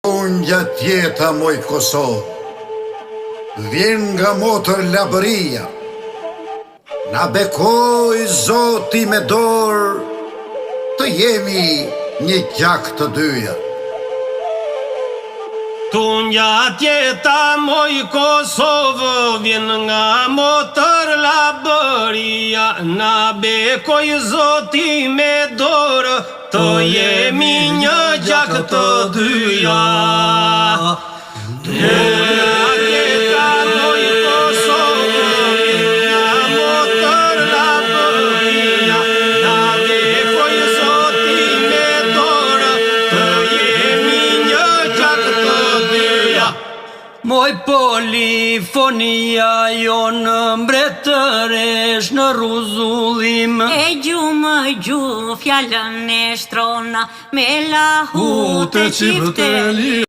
Unë gjatë jeta moj Kosovë, vjen nga motër labëria, na bekoj Zoti me dorë, të jemi një gjak të dyja. Unë gjatë jeta moj Kosovë, vjen nga motër labëria, na bekoj Zoti me dorë, të jemi një gjak të dyja. Moj polifonia jonë mbretëresh në rruzullim, e gjumë fjallën e shtrona me lahu të qifteli.